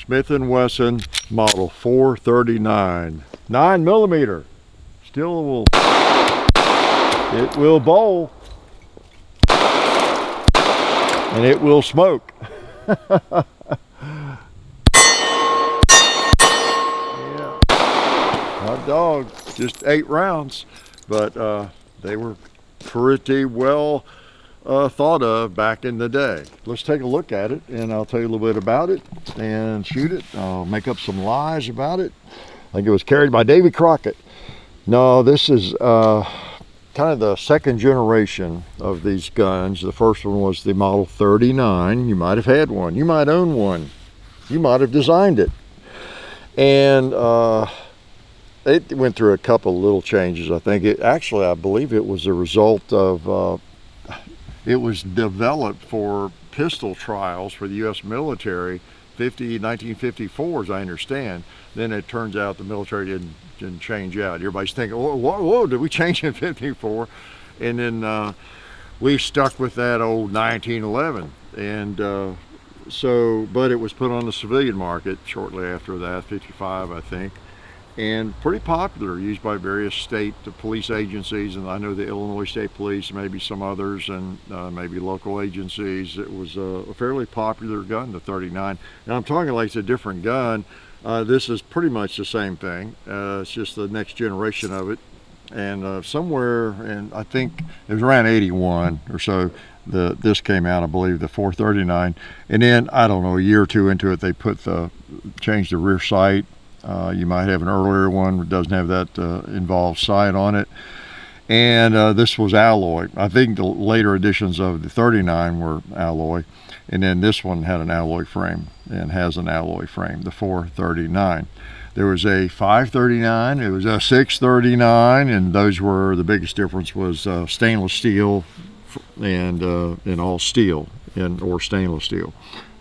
Smith & Wesson model 439, 9mm. Still will, it will bowl, and it will smoke. Yeah. Hot dog, just 8 rounds, but they were pretty well thought of back in the day. Let's take a look at it, and I'll tell you a little bit about it and shoot it. I'll make up some lies about it. I think it was carried by Davy Crockett. No, this is kind of the second generation of these guns. The first one was the Model 39. You might have had one. You might own one. You might have designed it. And it went through a couple little changes. I think it actually, I believe it was a result of, it was developed for pistol trials for the U.S. military, 1954, as I understand. Then it turns out the military didn't change out. Everybody's thinking, whoa, did we change in 54? And then we stuck with that old 1911. And so, but it was put on the civilian market shortly after that, 55, I think. And pretty popular, used by various state police agencies, and I know the Illinois State Police, maybe some others, and maybe local agencies. It was a fairly popular gun, the 39. Now I'm talking like it's a different gun. This is pretty much the same thing. It's just the next generation of it. And somewhere, and I think it was around 81 or so, this came out, I believe, the 439. And then, I don't know, a year or two into it, they changed the rear sight. You might have an earlier one that doesn't have that involved sight on it. And this was alloy. I think the later editions of the 39 were alloy. And then this one had an alloy frame and has an alloy frame, the 439. There was a 539, it was a 639, and those were, the biggest difference was stainless steel and all steel or stainless steel.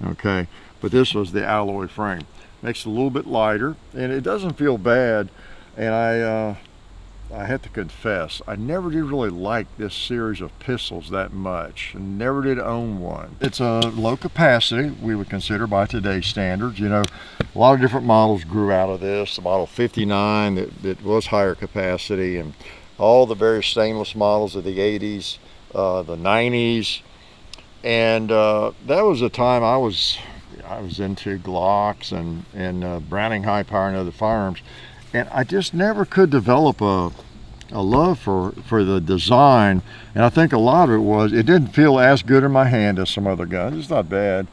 Okay, but this was the alloy frame. Makes it a little bit lighter, and it doesn't feel bad. And I have to confess, I never did really like this series of pistols that much, and never did own one. It's a low capacity, we would consider by today's standards. You know, a lot of different models grew out of this. The Model 59 that was higher capacity, and all the various stainless models of the 80s, the 90s, and that was a time I was into Glocks and Browning high power and other firearms. And I just never could develop a love for the design. And I think a lot of it was, it didn't feel as good in my hand as some other guns. It's not bad.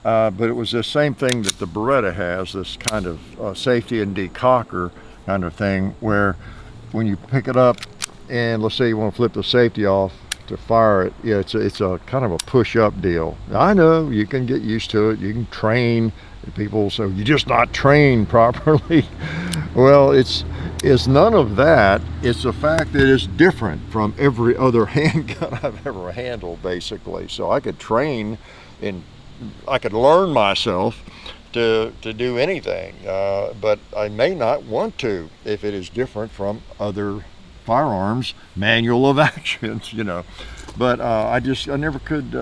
But it was the same thing that the Beretta has, this kind of safety and decocker kind of thing, where when you pick it up and let's say you want to flip the safety off to fire it, yeah, it's a kind of a push-up deal. I know you can get used to it. You can train. People say you're just not trained properly. Well, it's none of that. It's the fact that it's different from every other handgun I've ever handled, basically. So I could train and I could learn myself to do anything, but I may not want to if it is different from other firearms manual of actions, you know. But I never could.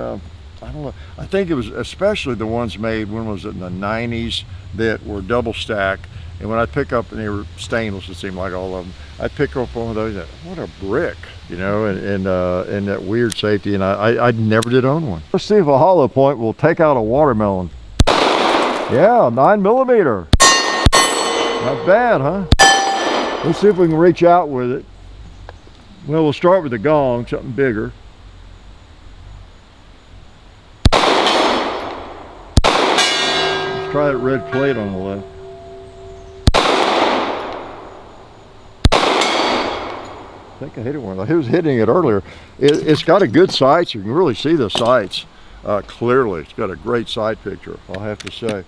I don't know. I think it was especially the ones made, when was it, in the 90s, that were double stack. And when I'd pick up, and they were stainless, it seemed like all of them, I'd pick up one of those, and what a brick, you know, and that weird safety. And I never did own one. Let's see if a hollow point will take out a watermelon. Yeah, 9mm. Not bad, huh? Let's see if we can reach out with it. Well, we'll start with the gong, something bigger. Let's try that red plate on the left. I think I hit it one. He was hitting it earlier. It's got a good sight. You can really see the sights clearly. It's got a great sight picture, I'll have to say.